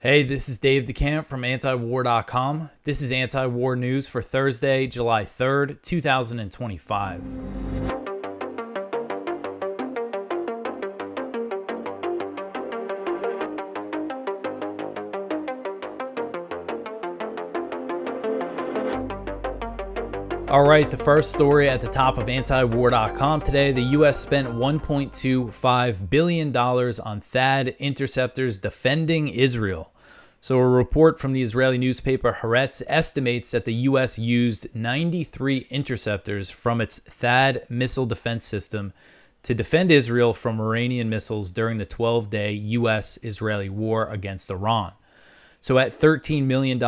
Hey, this is Dave DeCamp from antiwar.com. This is anti-war news for Thursday, July 3rd, 2025. All right, the first story at the top of antiwar.com today, the U.S. spent $1.25 billion on THAAD interceptors defending Israel. So a report from the Israeli newspaper Haaretz estimates that the U.S. used 93 interceptors from its THAAD missile defense system to defend Israel from Iranian missiles during the 12-day U.S.-Israeli war against Iran. So at $13 million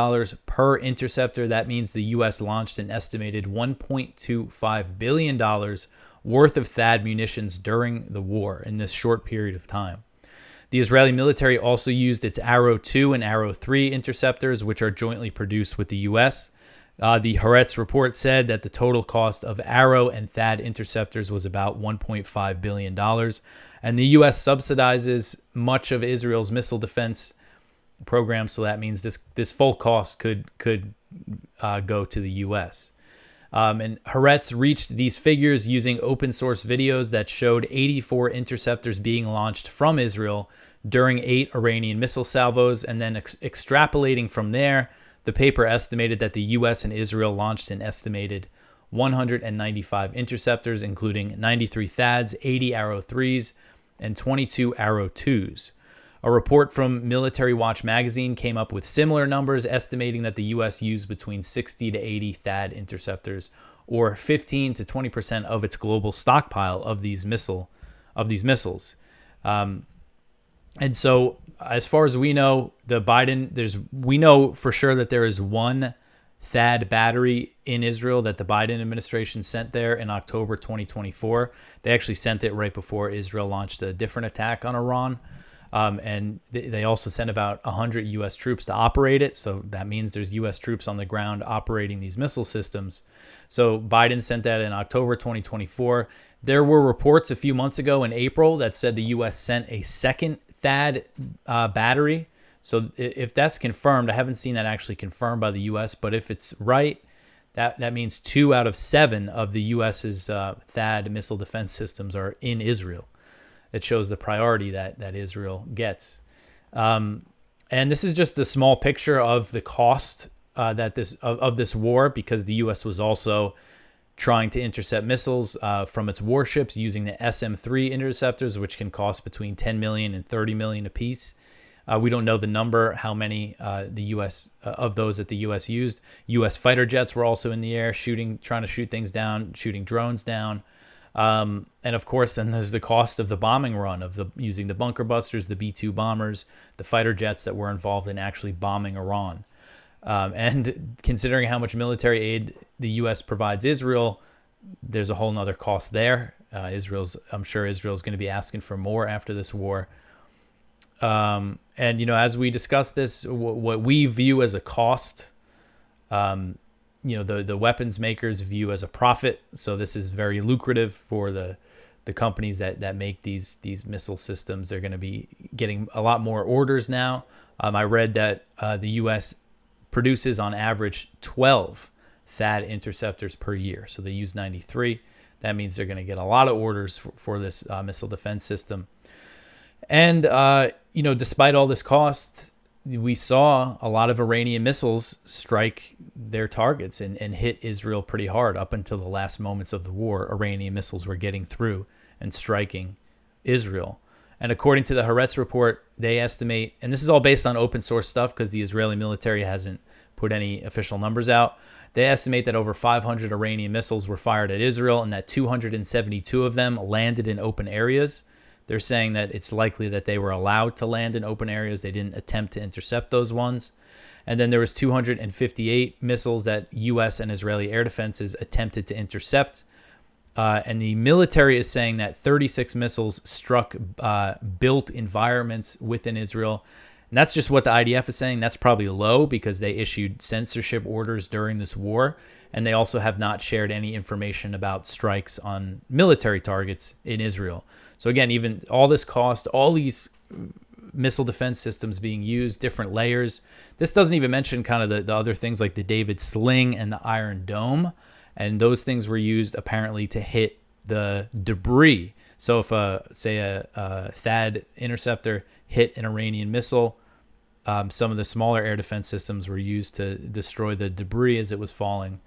per interceptor, that means the U.S. launched an estimated $1.25 billion worth of THAAD munitions during the war in this short period of time. The Israeli military also used its Arrow 2 and Arrow 3 interceptors, which are jointly produced with the U.S. The Haaretz report said that the total cost of Arrow and THAAD interceptors was about $1.5 billion. And the U.S. subsidizes much of Israel's missile defense program, so that means this full cost could go to the U.S. And Haaretz reached these figures using open source videos that showed 84 interceptors being launched from Israel during 8 Iranian missile salvos, and then extrapolating from there, the paper estimated that the U.S. and Israel launched an estimated 195 interceptors, including 93 THAADs, 80 Arrow 3s, and 22 Arrow 2s. A report from Military Watch magazine came up with similar numbers, estimating that the U.S. used between 60 to 80 THAAD interceptors, or 15 to 20% of its global stockpile of these missiles. And so, as far as we know, we know for sure that there is one THAAD battery in Israel that the Biden administration sent there in October 2024. They actually sent it right before Israel launched a different attack on Iran. And they also sent about 100 U.S. troops to operate it. So that means there's U.S. troops on the ground operating these missile systems. So Biden sent that in October 2024. There were reports a few months ago in April that said the U.S. sent a second THAAD battery. So if that's confirmed, I haven't seen that actually confirmed by the U.S., but if it's right, that means 2 out of 7 of the U.S.'s THAAD missile defense systems are in Israel. It shows the priority that Israel gets. And this is just a small picture of the cost of this war, because the U.S. was also trying to intercept missiles from its warships using the SM-3 interceptors, which can cost between $10 million and $30 million apiece. We don't know the number, how many the U.S. Of those that the U.S. used. U.S. fighter jets were also in the air trying to shoot things down, shooting drones down. And of course, then there's the cost of the bombing run using the bunker busters, the B-2 bombers, the fighter jets that were involved in actually bombing Iran. And considering how much military aid the U.S. provides Israel, there's a whole nother cost there. I'm sure Israel's going to be asking for more after this war. And as we discuss this, what we view as a cost, the weapons makers view as a profit. So this is very lucrative for the companies that make these missile systems. They're going to be getting a lot more orders now. I read that the U.S. produces on average 12 THAAD interceptors per year. So they use 93. That means they're going to get a lot of orders for this missile defense system. And, despite all this cost, we saw a lot of Iranian missiles strike their targets and hit Israel pretty hard. Up until the last moments of the war, Iranian missiles were getting through and striking Israel. And according to the Haaretz report, they estimate, and this is all based on open source stuff because the Israeli military hasn't put any official numbers out, they estimate that over 500 Iranian missiles were fired at Israel and that 272 of them landed in open areas. They're saying that it's likely that they were allowed to land in open areas. They didn't attempt to intercept those ones. And then there was 258 missiles that U.S. and Israeli air defenses attempted to intercept. And the military is saying that 36 missiles struck built environments within Israel. And that's just what the IDF is saying. That's probably low because they issued censorship orders during this war. And they also have not shared any information about strikes on military targets in Israel. So again, even all this cost, all these missile defense systems being used, different layers. This doesn't even mention kind of the other things like the David Sling and the Iron Dome. And those things were used apparently to hit the debris. So if, say, a THAAD interceptor hit an Iranian missile, some of the smaller air defense systems were used to destroy the debris as it was falling.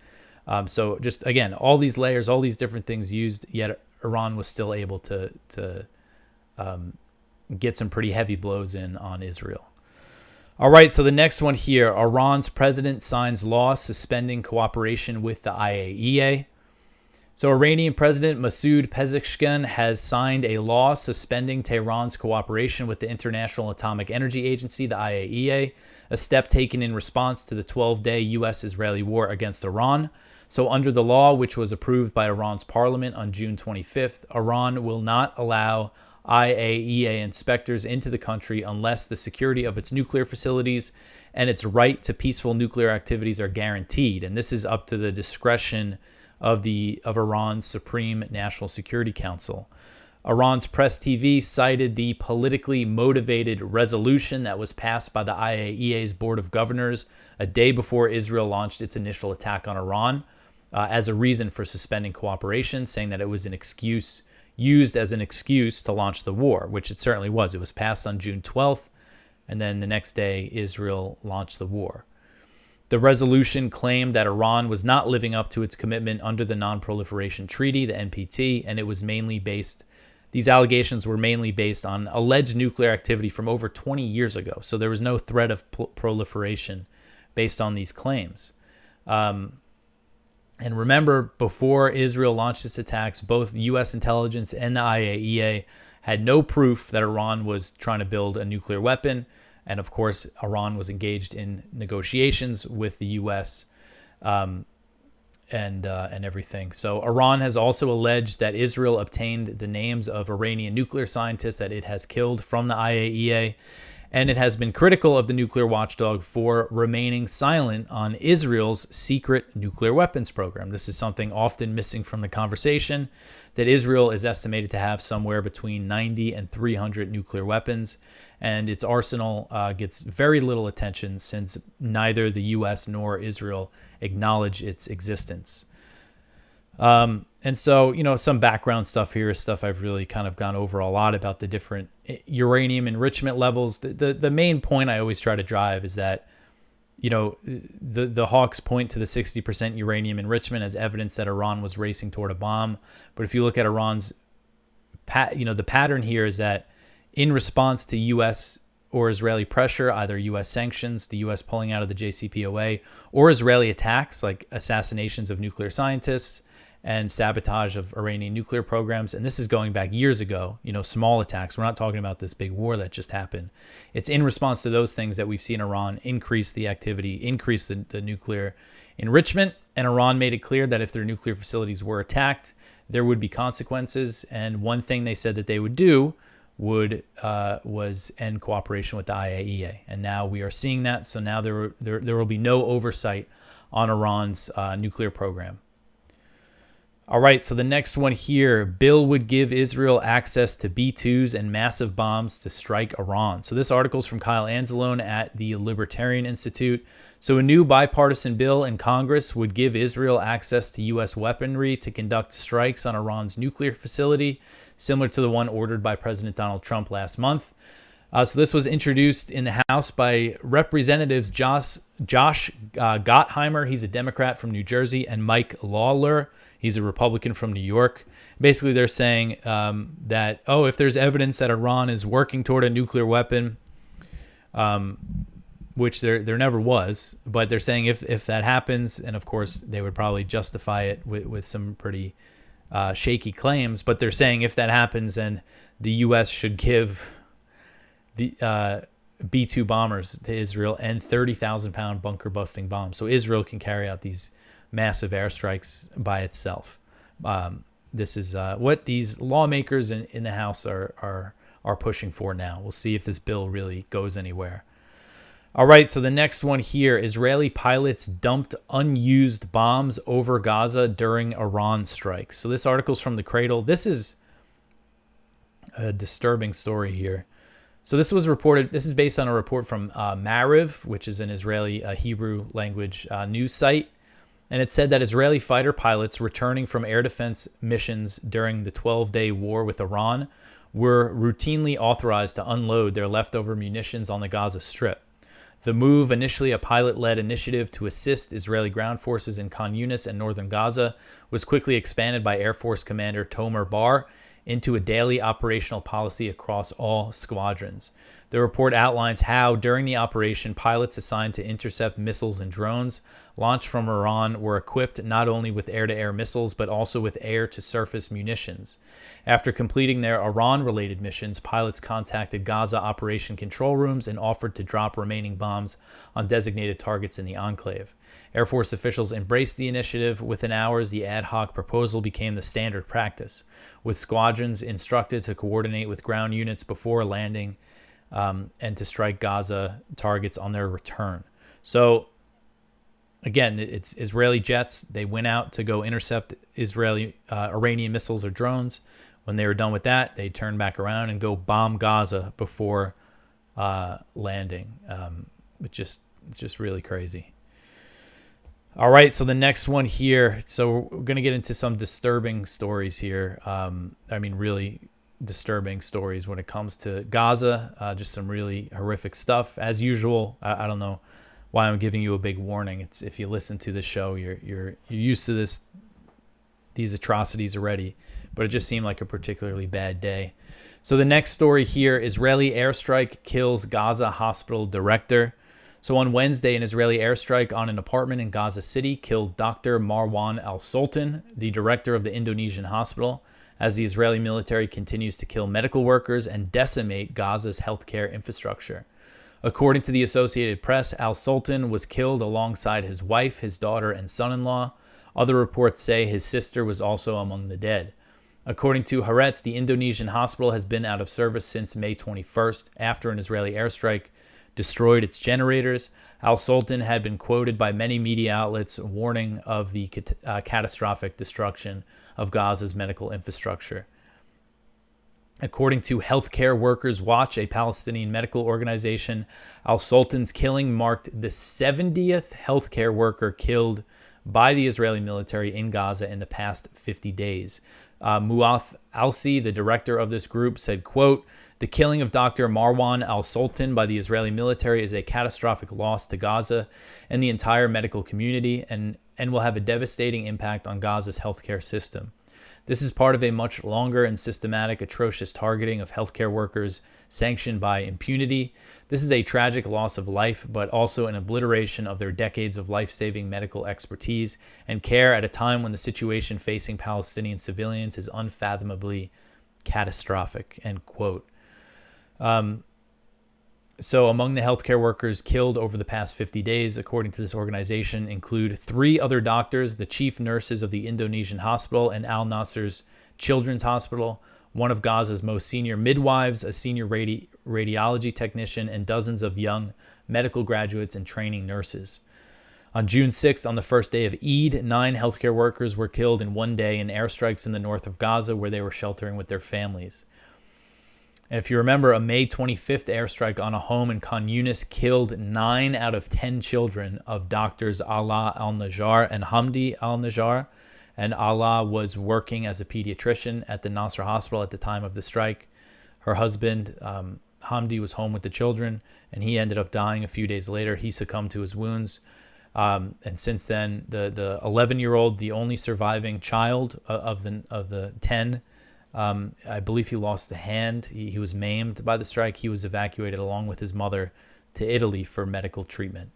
So just, again, all these layers, all these different things used, yet Iran was still able to get some pretty heavy blows in on Israel. All right, so the next one here, Iran's president signs law suspending cooperation with the IAEA. So Iranian President Masoud Pezeshkian has signed a law suspending Tehran's cooperation with the International Atomic Energy Agency, the IAEA, a step taken in response to the 12-day U.S.-Israeli war against Iran. So under the law, which was approved by Iran's parliament on June 25th, Iran will not allow IAEA inspectors into the country unless the security of its nuclear facilities and its right to peaceful nuclear activities are guaranteed. And this is up to the discretion of Iran's Supreme National Security Council. Iran's Press TV cited the politically motivated resolution that was passed by the IAEA's Board of Governors a day before Israel launched its initial attack on Iran as a reason for suspending cooperation, saying that it was used as an excuse to launch the war, which it certainly was. It was passed on June 12th, and then the next day, Israel launched the war. The resolution claimed that Iran was not living up to its commitment under the Non-Proliferation Treaty, the NPT, and these allegations were mainly based on alleged nuclear activity from over 20 years ago. So there was no threat of proliferation based on these claims. And remember, before Israel launched its attacks, both U.S. intelligence and the IAEA had no proof that Iran was trying to build a nuclear weapon. And of course, Iran was engaged in negotiations with the U.S. And everything. So Iran has also alleged that Israel obtained the names of Iranian nuclear scientists that it has killed from the IAEA. And it has been critical of the nuclear watchdog for remaining silent on Israel's secret nuclear weapons program. This is something often missing from the conversation, that Israel is estimated to have somewhere between 90 and 300 nuclear weapons, and its arsenal gets very little attention since neither the U.S. nor Israel acknowledge its existence. And so, some background stuff here is stuff I've really kind of gone over a lot about the different uranium enrichment levels. The main point I always try to drive is that, the Hawks point to the 60% uranium enrichment as evidence that Iran was racing toward a bomb. But if you look at Iran's, the pattern here is that in response to U.S. or Israeli pressure, either U.S. sanctions, the U.S. pulling out of the JCPOA, or Israeli attacks like assassinations of nuclear scientists and sabotage of Iranian nuclear programs. And this is going back years ago, small attacks. We're not talking about this big war that just happened. It's in response to those things that we've seen Iran increase the activity, increase the nuclear enrichment. And Iran made it clear that if their nuclear facilities were attacked, there would be consequences. And one thing they said that they would do was end cooperation with the IAEA. And now we are seeing that. So now there will be no oversight on Iran's nuclear program. All right, so the next one here, bill would give Israel access to B-2s and massive bombs to strike Iran. So this article is from Kyle Anzalone at the Libertarian Institute. So a new bipartisan bill in Congress would give Israel access to U.S. weaponry to conduct strikes on Iran's nuclear facility, similar to the one ordered by President Donald Trump last month. So this was introduced in the House by Representatives Josh Gottheimer, he's a Democrat from New Jersey, and Mike Lawler, he's a Republican from New York. Basically, they're saying that, if there's evidence that Iran is working toward a nuclear weapon, which there never was, but they're saying if that happens, and of course they would probably justify it with some pretty shaky claims, but they're saying if that happens, then the U.S. should give the B-2 bombers to Israel and 30,000-pound bunker-busting bombs, so Israel can carry out these massive airstrikes by itself. This is what these lawmakers in the House are pushing for now. We'll see if this bill really goes anywhere. All right, so the next one here, Israeli pilots dumped unused bombs over Gaza during Iran strikes. So this article's from The Cradle. This is a disturbing story here. So this was reported. This is based on a report from Mariv, which is an Israeli Hebrew language news site. And it said that Israeli fighter pilots returning from air defense missions during the 12-day war with Iran were routinely authorized to unload their leftover munitions on the Gaza Strip. The move, initially a pilot-led initiative to assist Israeli ground forces in Khan Yunis and northern Gaza, was quickly expanded by Air Force Commander Tomer Bar into a daily operational policy across all squadrons. The report outlines how, during the operation, pilots assigned to intercept missiles and drones launched from Iran were equipped not only with air-to-air missiles, but also with air-to-surface munitions. After completing their Iran-related missions, pilots contacted Gaza operation control rooms and offered to drop remaining bombs on designated targets in the enclave. Air Force officials embraced the initiative. Within hours, the ad hoc proposal became the standard practice, with squadrons instructed to coordinate with ground units before landing and to strike Gaza targets on their return. So, again, it's Israeli jets. They went out to go intercept Iranian missiles or drones. When they were done with that, they turned back around and go bomb Gaza before landing. It's just really crazy. All right, so the next one here. So we're going to get into some disturbing stories here. Really disturbing stories when it comes to Gaza. Just some really horrific stuff. As usual, I don't know why I'm giving you a big warning. It's if you listen to the show, you're used to these atrocities already. But it just seemed like a particularly bad day. So the next story here: Israeli airstrike kills Gaza hospital director. So on Wednesday, an Israeli airstrike on an apartment in Gaza City killed Dr. Marwan al-Sultan, the director of the Indonesian hospital, as the Israeli military continues to kill medical workers and decimate Gaza's healthcare infrastructure. According to the Associated Press, al-Sultan was killed alongside his wife, his daughter, and son-in-law. Other reports say his sister was also among the dead. According to Haaretz, the Indonesian hospital has been out of service since May 21st after an Israeli airstrike destroyed its generators. Al-Sultan had been quoted by many media outlets warning of the catastrophic destruction of Gaza's medical infrastructure. According to Healthcare Workers Watch, a Palestinian medical organization, al-Sultan's killing marked the 70th healthcare worker killed by the Israeli military in Gaza in the past 50 days. Muath Alsi, the director of this group, said, quote, "The killing of Dr. Marwan al-Sultan by the Israeli military is a catastrophic loss to Gaza and the entire medical community and will have a devastating impact on Gaza's healthcare system. This is part of a much longer and systematic, atrocious targeting of healthcare workers sanctioned by impunity. This is a tragic loss of life, but also an obliteration of their decades of life-saving medical expertise and care at a time when the situation facing Palestinian civilians is unfathomably catastrophic," end quote. So among the healthcare workers killed over the past 50 days, according to this organization, include 3 other doctors, the chief nurses of the Indonesian hospital and Al Nasser's Children's Hospital, one of Gaza's most senior midwives, a senior radiology technician, and dozens of young medical graduates and training nurses. On June 6th, on the first day of Eid, 9 healthcare workers were killed in one day in airstrikes in the north of Gaza where they were sheltering with their families. And if you remember, a May 25th airstrike on a home in Khan Yunis killed 9 out of 10 children of doctors Ala al-Najjar and Hamdi al-Najjar. And Ala was working as a pediatrician at the Nasser hospital at the time of the strike. Her husband, Hamdi, was home with the children, and he ended up dying a few days later. He succumbed to his wounds. And since then, the 11-year-old, the only surviving child of the 10, I believe he lost a hand. He was maimed by the strike. He was evacuated along with his mother to Italy for medical treatment.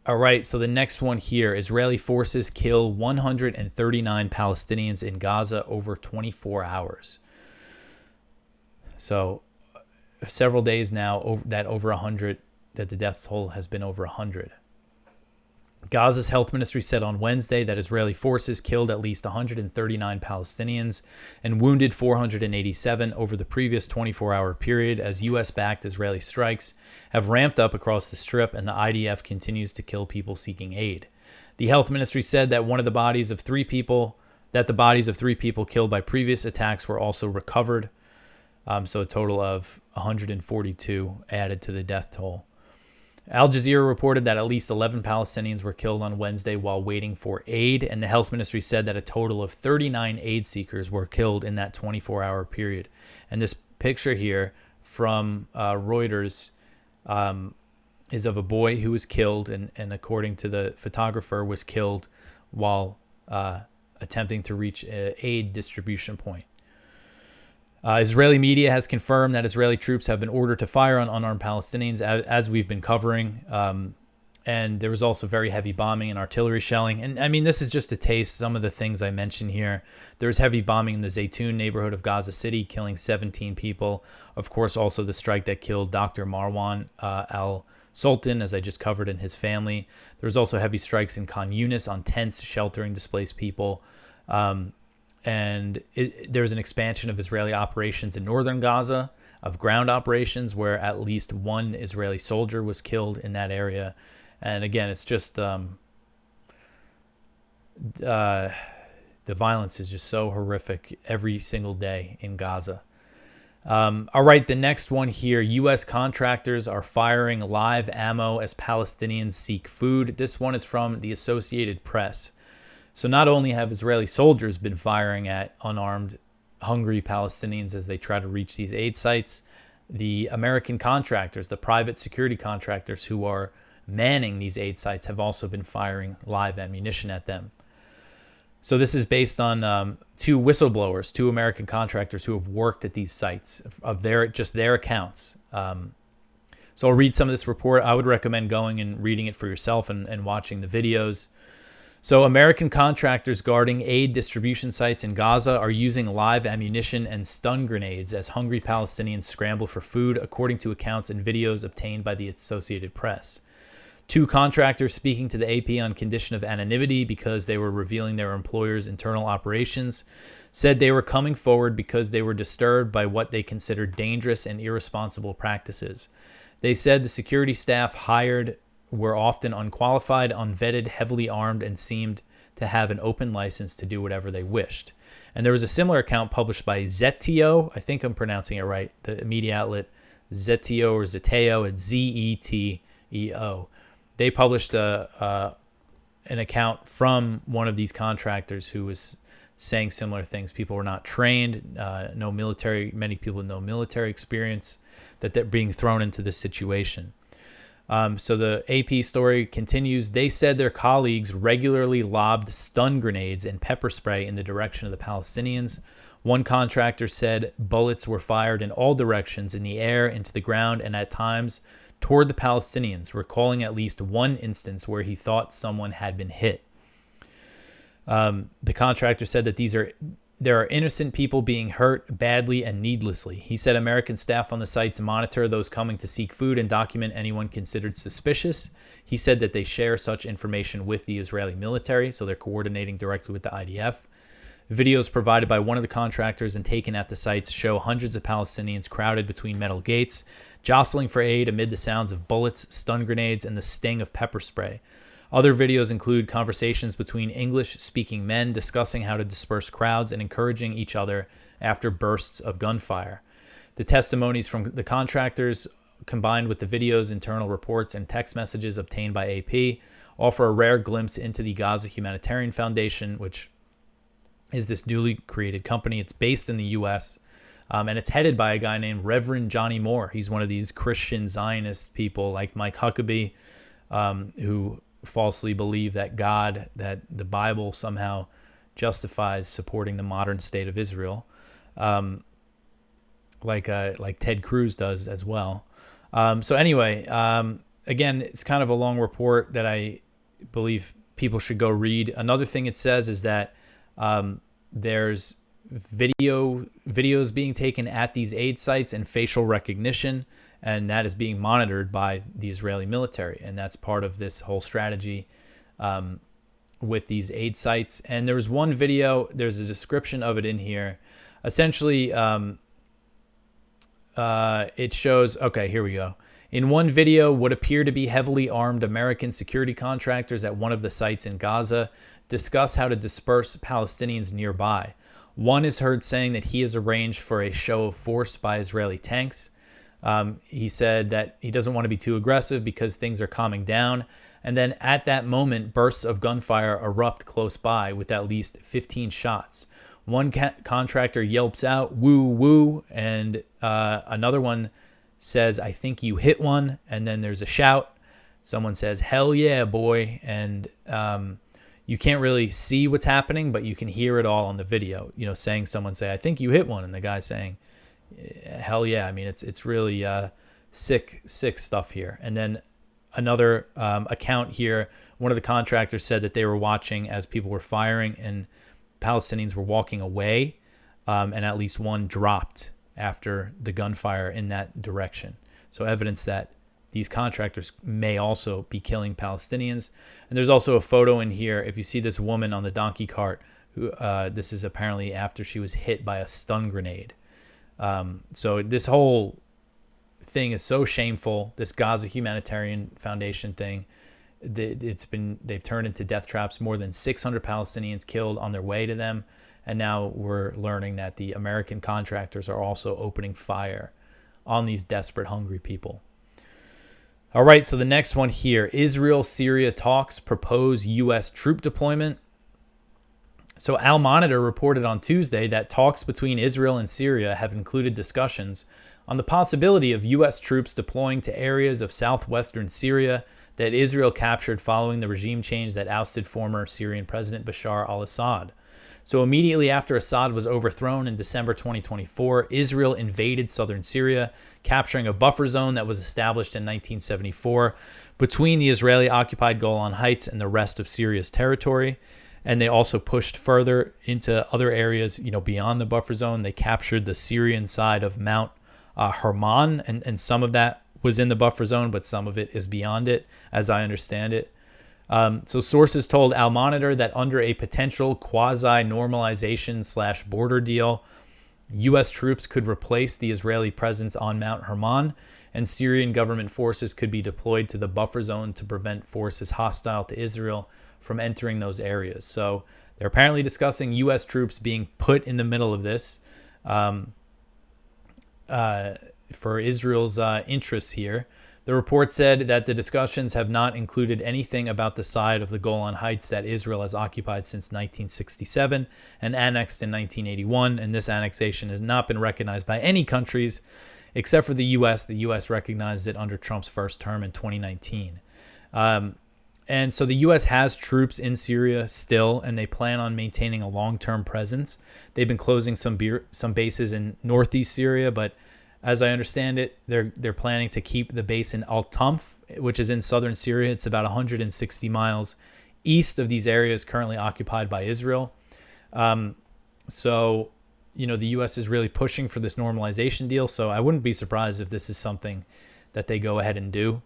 All right, so the next one here, Israeli forces kill 139 Palestinians in Gaza over 24 hours. So several days now that the death toll has been over 100. Gaza's health ministry said on Wednesday that Israeli forces killed at least 139 Palestinians and wounded 487 over the previous 24-hour period as U.S.-backed Israeli strikes have ramped up across the Strip and the IDF continues to kill people seeking aid. The health ministry said that the bodies of three people killed by previous attacks were also recovered. So a total of 142 added to the death toll. Al Jazeera reported that at least 11 Palestinians were killed on Wednesday while waiting for aid, and the health ministry said that a total of 39 aid seekers were killed in that 24-hour period. And this picture here from Reuters is of a boy who was killed, and according to the photographer, was killed while attempting to reach an aid distribution point. Israeli media has confirmed that Israeli troops have been ordered to fire on unarmed Palestinians, as we've been covering. And there was also very heavy bombing and artillery shelling. And I mean, this is just to taste some of the things I mentioned here. There was heavy bombing in the Zaytun neighborhood of Gaza City, killing 17 people. Of course, also the strike that killed Dr. Marwan al-Sultan, as I just covered, and his family. There was also heavy strikes in Khan Yunis on tents sheltering displaced people. And there was an expansion of Israeli operations in northern Gaza, of ground operations, where at least one Israeli soldier was killed in that area. And again, it's just the violence is just so horrific every single day in Gaza. All right, the next one here. U.S. contractors are firing live ammo as Palestinians seek food. This one is from the Associated Press. So not only have Israeli soldiers been firing at unarmed, hungry Palestinians as they try to reach these aid sites, the American contractors, the private security contractors who are manning these aid sites, have also been firing live ammunition at them. So this is based on two whistleblowers, two American contractors who have worked at these sites, of their accounts. So I'll read some of this report. I would recommend going and reading it for yourself and watching the videos. So American contractors guarding aid distribution sites in Gaza are using live ammunition and stun grenades as hungry Palestinians scramble for food, according to accounts and videos obtained by the Associated Press. Two contractors speaking to the AP on condition of anonymity because they were revealing their employer's internal operations said they were coming forward because they were disturbed by what they considered dangerous and irresponsible practices. They said the security staff hired were often unqualified, unvetted, heavily armed, and seemed to have an open license to do whatever they wished. And there was a similar account published by Zeteo, I think I'm pronouncing it right, the media outlet Zeteo or Zeteo, it's Zeteo. They published an account from one of these contractors who was saying similar things. People were not trained, many people with no military experience, that they're being thrown into this situation. So the AP story continues. They said their colleagues regularly lobbed stun grenades and pepper spray in the direction of the Palestinians. One contractor said bullets were fired in all directions, in the air, into the ground, and at times toward the Palestinians, recalling at least one instance where he thought someone had been hit. The contractor said that there are innocent people being hurt badly and needlessly. He said American staff on the sites monitor those coming to seek food and document anyone considered suspicious. He said that they share such information with the Israeli military, so they're coordinating directly with the IDF. Videos provided by one of the contractors and taken at the sites show hundreds of Palestinians crowded between metal gates, jostling for aid amid the sounds of bullets, stun grenades, and the sting of pepper spray. Other videos include conversations between English-speaking men discussing how to disperse crowds and encouraging each other after bursts of gunfire. The testimonies from the contractors, combined with the videos, internal reports, and text messages obtained by AP, offer a rare glimpse into the Gaza Humanitarian Foundation, which is this newly created company. It's based in the U.S., and it's headed by a guy named Reverend Johnny Moore. He's one of these Christian Zionist people like Mike Huckabee, who falsely believe that the Bible somehow justifies supporting the modern state of Israel, like Ted Cruz does as well. So anyway, again, it's kind of a long report that I believe people should go read. Another thing it says is that there's videos being taken at these aid sites and facial recognition, and that is being monitored by the Israeli military. And that's part of this whole strategy with these aid sites. And there was one video, there's a description of it in here. Essentially, it shows, okay, here we go. In one video, what appear to be heavily armed American security contractors at one of the sites in Gaza discuss how to disperse Palestinians nearby. One is heard saying that he has arranged for a show of force by Israeli tanks. He said that he doesn't want to be too aggressive because things are calming down. And then at that moment, bursts of gunfire erupt close by with at least 15 shots. One contractor yelps out, "Woo, woo," and another one says, "I think you hit one." And then there's a shout. Someone says, "Hell yeah, boy." And you can't really see what's happening, but you can hear it all on the video. Someone say, "I think you hit one," and the guy saying, "Hell yeah." I mean, it's really sick stuff here. And then another account here, one of the contractors said that they were watching as people were firing and Palestinians were walking away, and at least one dropped after the gunfire in that direction. So evidence that these contractors may also be killing Palestinians. And there's also a photo in here. If you see this woman on the donkey cart, who this is apparently after she was hit by a stun grenade. So this whole thing is so shameful. This Gaza Humanitarian Foundation thing, they've turned into death traps. More than 600 Palestinians killed on their way to them, and now we're learning that the American contractors are also opening fire on these desperate, hungry people. All right, so the next one here, Israel-Syria talks propose U.S. troop deployment. So Al Monitor reported on Tuesday that talks between Israel and Syria have included discussions on the possibility of U.S. troops deploying to areas of southwestern Syria that Israel captured following the regime change that ousted former Syrian President Bashar al-Assad. So immediately after Assad was overthrown in December 2024, Israel invaded southern Syria, capturing a buffer zone that was established in 1974 between the Israeli-occupied Golan Heights and the rest of Syria's territory. And they also pushed further into other areas, beyond the buffer zone. They captured the Syrian side of Mount Hermon, and some of that was in the buffer zone, but some of it is beyond it, as I understand it. So sources told Al Monitor that under a potential quasi-normalization/border deal, U.S. troops could replace the Israeli presence on Mount Hermon, and Syrian government forces could be deployed to the buffer zone to prevent forces hostile to Israel from entering those areas. So they're apparently discussing U.S. troops being put in the middle of this for Israel's interests here. The report said that the discussions have not included anything about the side of the Golan Heights that Israel has occupied since 1967 and annexed in 1981, and this annexation has not been recognized by any countries except for the U.S. The U.S. recognized it under Trump's first term in 2019. And so the U.S. has troops in Syria still, and they plan on maintaining a long-term presence. They've been closing some bases in northeast Syria, but as I understand it, they're planning to keep the base in Al-Tamf, which is in southern Syria. It's about 160 miles east of these areas currently occupied by Israel. So, the U.S. is really pushing for this normalization deal. So I wouldn't be surprised if this is something that they go ahead and do.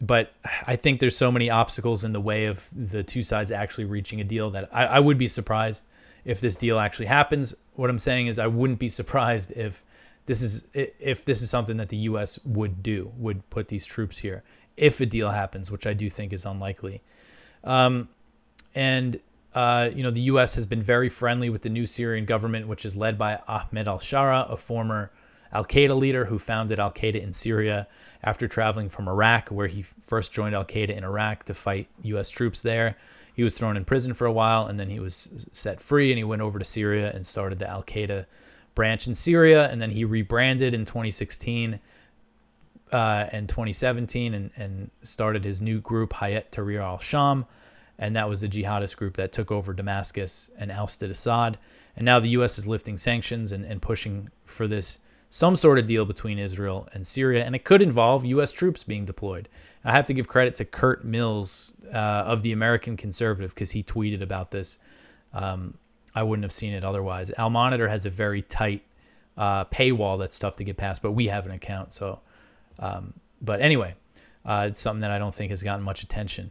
But I think there's so many obstacles in the way of the two sides actually reaching a deal that I would be surprised if this deal actually happens. What I'm saying is I wouldn't be surprised if this is something that the U.S. would put these troops here if a deal happens, which I do think is unlikely. The U.S. has been very friendly with the new Syrian government, which is led by Ahmed al-Shara, a former al-Qaeda leader who founded al-Qaeda in Syria after traveling from Iraq, where he first joined al-Qaeda in Iraq to fight U.S. troops there. He was thrown in prison for a while, and then he was set free, and he went over to Syria and started the al-Qaeda branch in Syria, and then he rebranded in 2016 and 2017 and started his new group, Hayat Tahrir al-Sham, and that was the jihadist group that took over Damascus and ousted Assad. And now the U.S. is lifting sanctions and pushing for some sort of deal between Israel and Syria, and it could involve U.S. troops being deployed. I have to give credit to Kurt Mills of the American Conservative, because he tweeted about this. I wouldn't have seen it otherwise. Al Monitor has a very tight paywall that's tough to get past, but we have an account. So, but anyway, it's something that I don't think has gotten much attention.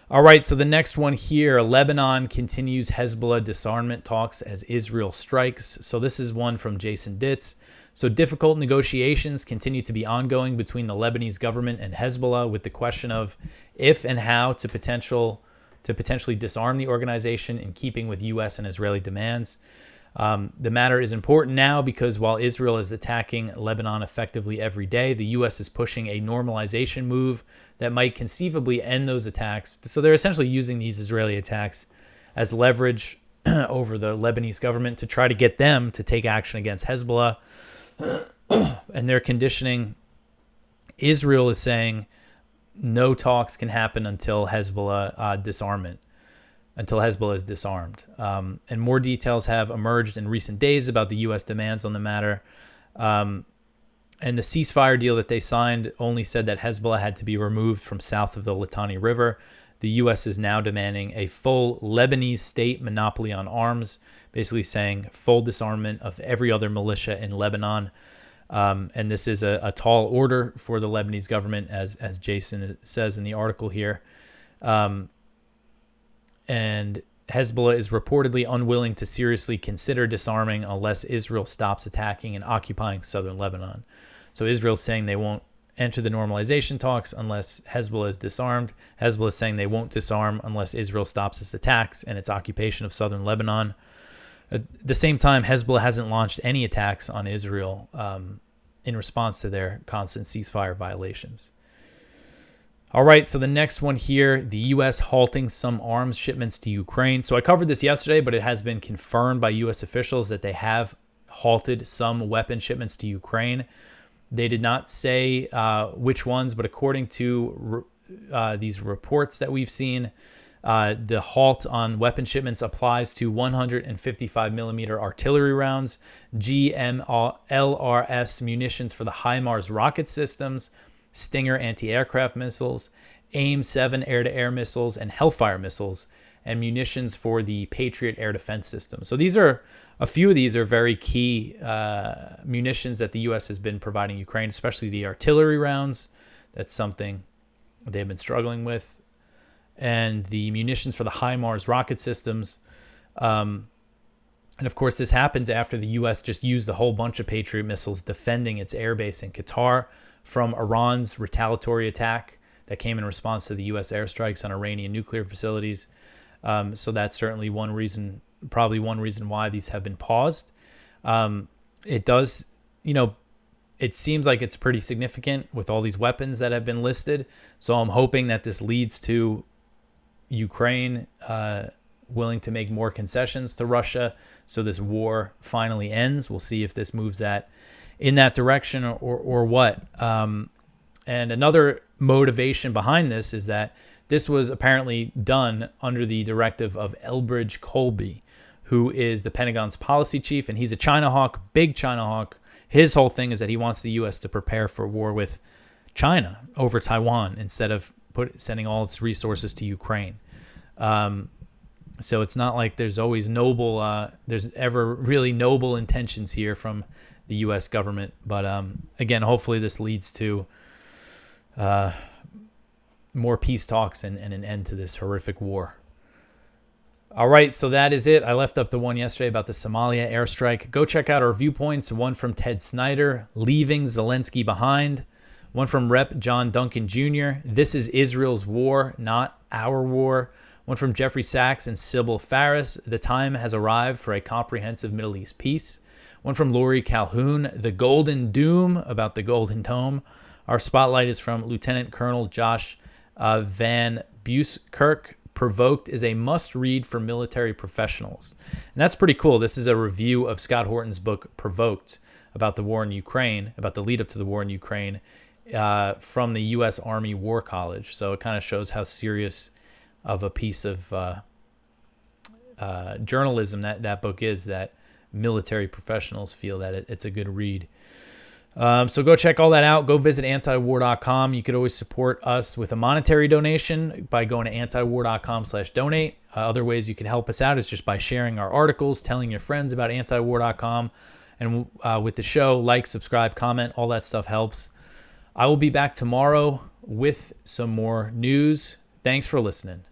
All right, so the next one here, Lebanon continues Hezbollah disarmament talks as Israel strikes. So this is one from Jason Ditz. So difficult negotiations continue to be ongoing between the Lebanese government and Hezbollah with the question of if and how to potential to potentially disarm the organization in keeping with U.S. and Israeli demands. The matter is important now because while Israel is attacking Lebanon effectively every day, the U.S. is pushing a normalization move that might conceivably end those attacks. So they're essentially using these Israeli attacks as leverage over the Lebanese government to try to get them to take action against Hezbollah. And they're conditioning. Israel is saying no talks can happen until Hezbollah disarmament. Until Hezbollah is disarmed. And more details have emerged in recent days about the U.S. demands on the matter. And the ceasefire deal that they signed only said that Hezbollah had to be removed from south of the Litani River. The U.S. is now demanding a full Lebanese state monopoly on arms, basically saying full disarmament of every other militia in Lebanon. And this is a tall order for the Lebanese government, as Jason says in the article here. And Hezbollah is reportedly unwilling to seriously consider disarming unless Israel stops attacking and occupying southern Lebanon. So Israel's saying they won't enter the normalization talks unless Hezbollah is disarmed. Hezbollah is saying they won't disarm unless Israel stops its attacks and its occupation of southern Lebanon. At the same time, Hezbollah hasn't launched any attacks on Israel in response to their constant ceasefire violations. All right, so the next one here, the U.S. halting some arms shipments to Ukraine. So I covered this yesterday, but it has been confirmed by U.S. officials that they have halted some weapon shipments to Ukraine. They did not say which ones, but according to these reports that we've seen, the halt on weapon shipments applies to 155 millimeter artillery rounds, GMLRS munitions for the HIMARS rocket systems, Stinger anti-aircraft missiles, AIM-7 air-to-air missiles, and Hellfire missiles, and munitions for the Patriot air defense system. So these are a few of these are very key munitions that the U.S. has been providing Ukraine, especially the artillery rounds. That's something they've been struggling with. And the munitions for the HIMARS rocket systems. And of course, this happens after the U.S. just used a whole bunch of Patriot missiles defending its airbase in Qatar from Iran's retaliatory attack that came in response to the U.S. airstrikes on Iranian nuclear facilities. So that's certainly one reason, probably one reason why these have been paused. It does, it seems like it's pretty significant with all these weapons that have been listed. So I'm hoping that this leads to Ukraine willing to make more concessions to Russia so this war finally ends. We'll see if this moves that in that direction or what. And another motivation behind this is that this was apparently done under the directive of Elbridge Colby, who is the Pentagon's policy chief, and he's a China hawk, big China hawk. His whole thing is that he wants the U.S. to prepare for war with China over Taiwan instead of sending all its resources to Ukraine. So it's not like there's always there's ever really noble intentions here from the U.S. government. But again, hopefully this leads to more peace talks and an end to this horrific war. All right, so that is it. I left up the one yesterday about the Somalia airstrike. Go check out our viewpoints. One from Ted Snyder, Leaving Zelensky Behind. One from Rep. John Duncan Jr., This is Israel's War, Not Our War. One from Jeffrey Sachs and Sybil Farris, The Time Has Arrived for a Comprehensive Middle East Peace. One from Lori Calhoun, The Golden Doom, about the Golden Dome. Our spotlight is from Lieutenant Colonel Josh Van Buskirk, Provoked is a must-read for military professionals. And that's pretty cool. This is a review of Scott Horton's book, Provoked, about the war in Ukraine, about the lead-up to the war in Ukraine, from the U.S. Army War College. So it kind of shows how serious of a piece of journalism that book is, that military professionals feel that it's a good read. So go check all that out. Go visit antiwar.com. You could always support us with a monetary donation by going to antiwar.com/donate. Other ways you can help us out is just by sharing our articles, telling your friends about antiwar.com, and with the show, like, subscribe, comment, all that stuff helps. I will be back tomorrow with some more news. Thanks for listening.